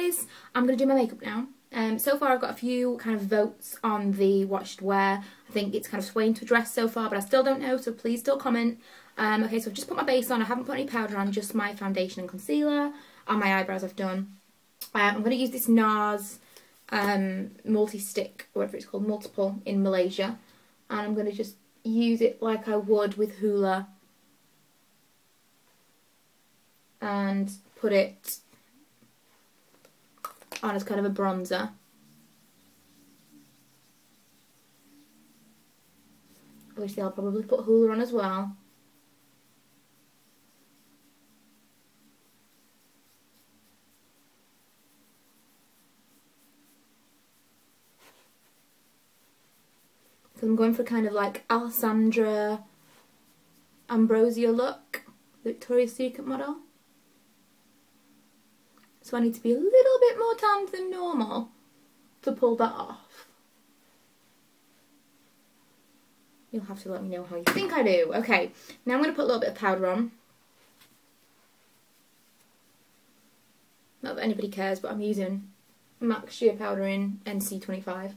guys, I'm going to do my makeup now. So far I've got a few kind of votes on the what I should wear. I think it's kind of swaying to a dress so far, but I still don't know, so please still comment. Okay, so I've just put my base on. I haven't put any powder on, just my foundation and concealer. And my eyebrows I've done. I'm going to use this NARS multi-stick, whatever it's called, multiple in Malaysia. And I'm going to just use it like I would with Hoola. And put it on as kind of a bronzer. Obviously I'll probably put Hoola on as well. So I'm going for kind of like Alessandra Ambrosio look, Victoria's Secret model. So I need to be a little bit more tanned than normal to pull that off. You'll have to let me know how you think I do. Okay, now I'm going to put a little bit of powder on. Not that anybody cares, but I'm using MAC Sheer Powder in NC25.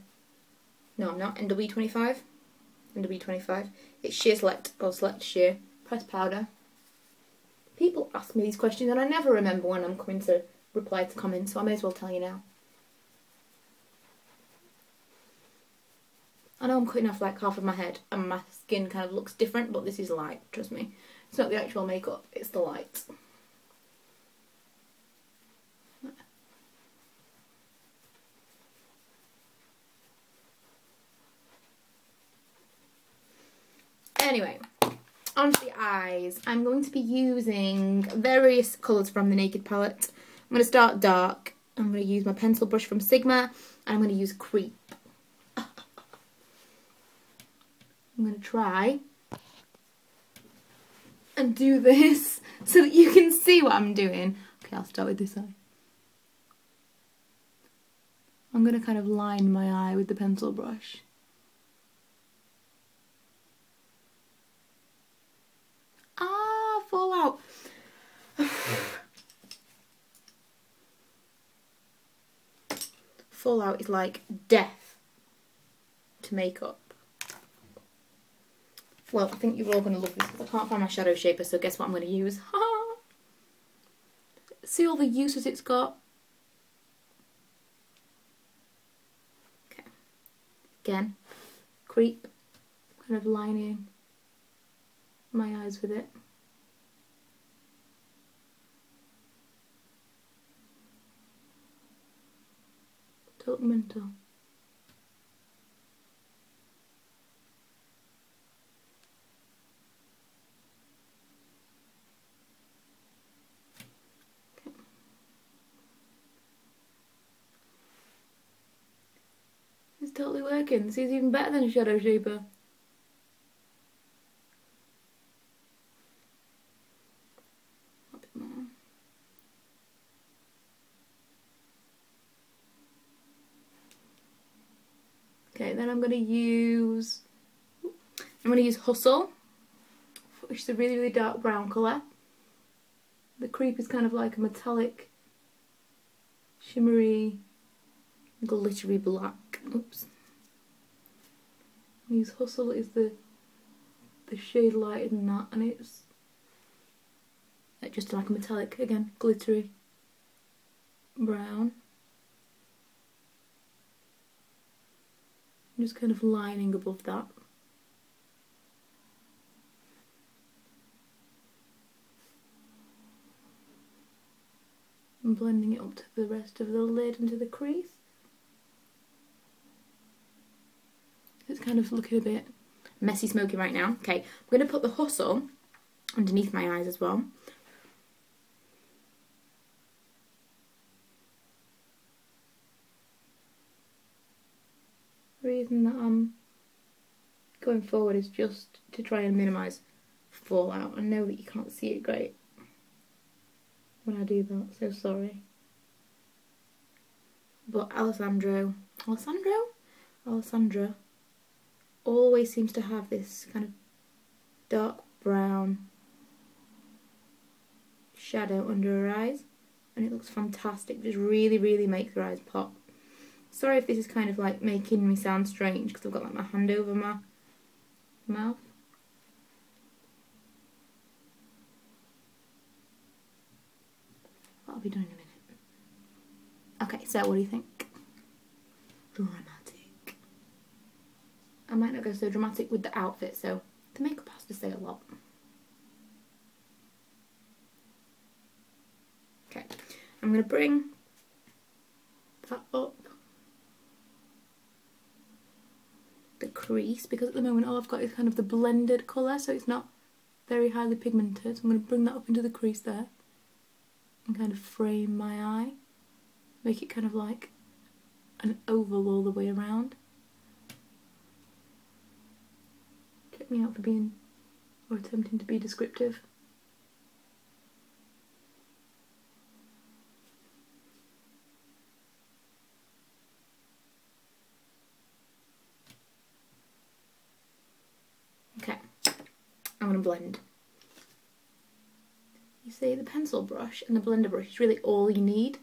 No, I'm not. NW25. NW25. It's Sheer Select or Select Sheer. Pressed powder. People ask me these questions and I never remember when I'm coming to reply to comments, so I may as well tell you now. I know I'm cutting off like half of my head and my skin kind of looks different, but this is light, trust me. It's not the actual makeup, it's the light. Anyway, onto the eyes. I'm going to be using various colours from the Naked palette. I'm going to start dark. I'm going to use my pencil brush from Sigma. And I'm going to use Creep. I'm going to try and do this so that you can see what I'm doing. Okay, I'll start with this eye. I'm going to kind of line my eye with the pencil brush. Ah, fallout. Fallout is like death to makeup. Well, I think you're all going to love this because I can't find my shadow shaper, so guess what I'm going to use? See all the uses it's got? Okay. Again, Creep, kind of lining my eyes with it. Don't look mental. Okay. It's totally working. This is even better than a shadow shaper. A bit more. Okay, then I'm going to use Hustle, which is a really, really dark brown colour. The Creep is kind of like a metallic, shimmery, glittery black. Oops. I use Hustle is the shade lighter than that, and it's just like a metallic, again, glittery brown. I'm just kind of lining above that. And blending it up to the rest of the lid and to the crease. It's kind of looking a bit messy smoky right now. Okay, I'm going to put the Hustle underneath my eyes as well. The reason that I'm going forward is just to try and minimise fallout. I know that you can't see it great when I do that, so sorry. But Alessandra always seems to have this kind of dark brown shadow under her eyes. and it looks fantastic. Just really, really makes your eyes pop. Sorry if this is kind of like making me sound strange because I've got like my hand over my mouth. What I'll be doing in a minute. Okay, so what do you think? Dramatic. I might not go so dramatic with the outfit, so the makeup has to say a lot. Okay, I'm going to bring that up the crease, because at the moment all I've got is kind of the blended colour, so it's not very highly pigmented. So I'm going to bring that up into the crease there and kind of frame my eye, make it kind of like an oval all the way around. Check me out for being, or attempting to be descriptive. Okay, I'm going to blend. You see, the pencil brush and the blender brush is really all you need.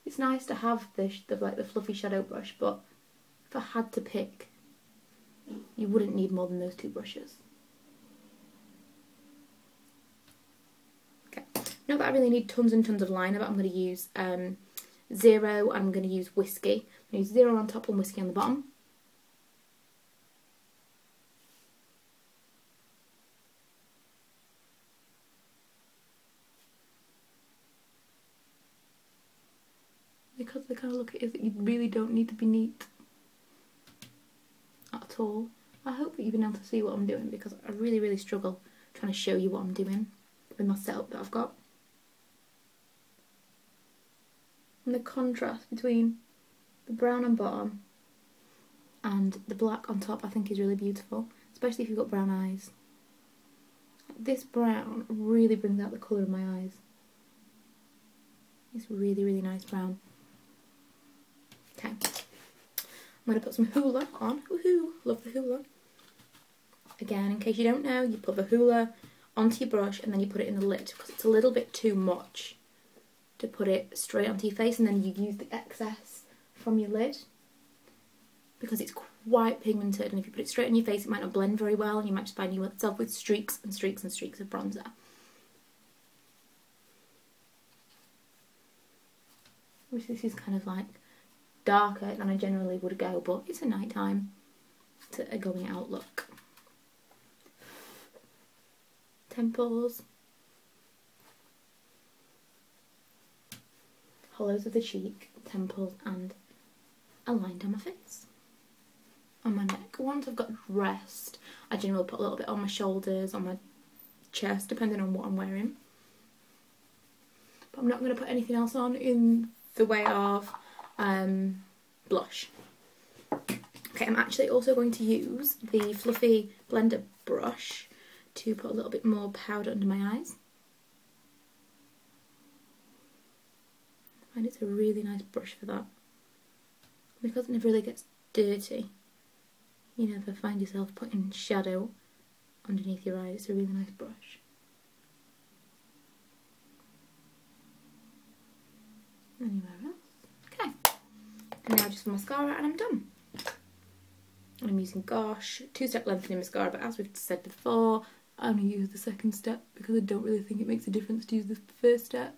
It's nice to have the fluffy shadow brush, but if I had to pick, you wouldn't need more than those two brushes. Okay, not that I really need tons and tons of liner, but I'm going to use Zero, I'm going to use Whiskey. I'm going to use Zero on top and Whiskey on the bottom. Because the kind of look it is that you really don't need to be neat at all. I hope that you've been able to see what I'm doing, because I really, really struggle trying to show you what I'm doing with my setup that I've got. And the contrast between the brown on bottom and the black on top I think is really beautiful, especially if you've got brown eyes. This brown really brings out the colour of my eyes. It's really, really nice brown. Okay, I'm going to put some hoola on. Woohoo! Love the hoola. Again, in case you don't know, you put the hoola onto your brush and then you put it in the lid, because it's a little bit too much to put it straight onto your face, and then you use the excess from your lid because it's quite pigmented, and if you put it straight on your face it might not blend very well and you might just find yourself with streaks and streaks and streaks of bronzer. Which this is kind of like darker than I generally would go, but it's a nighttime to a going out look. Temples, hollows of the cheek, temples, and a line down my face. On my neck. Once I've got dressed, I generally put a little bit on my shoulders, on my chest, depending on what I'm wearing. But I'm not going to put anything else on in the way of blush. Okay, I'm actually also going to use the fluffy blender brush to put a little bit more powder under my eyes. I find it's a really nice brush for that. Because it never really gets dirty, you never find yourself putting shadow underneath your eyes. It's a really nice brush. Anywhere else? Okay. And now just for mascara and I'm done. And I'm using Gosh, 2-step lengthening mascara, but as we've said before, I only use the second step because I don't really think it makes a difference to use the first step.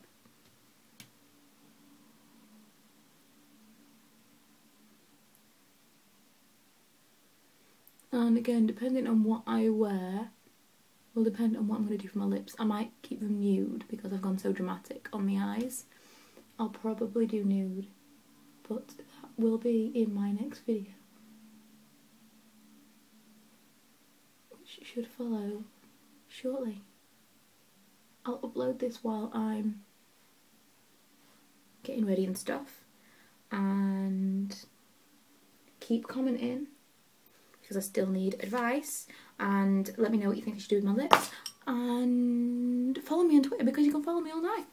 And again, depending on what I wear, will depend on what I'm going to do for my lips. I might keep them nude because I've gone so dramatic on the eyes. I'll probably do nude, but that will be in my next video, which should follow shortly. I'll upload this while I'm getting ready and stuff, and keep commenting because I still need advice, and let me know what you think I should do with my lips, and follow me on Twitter because you can follow me all night.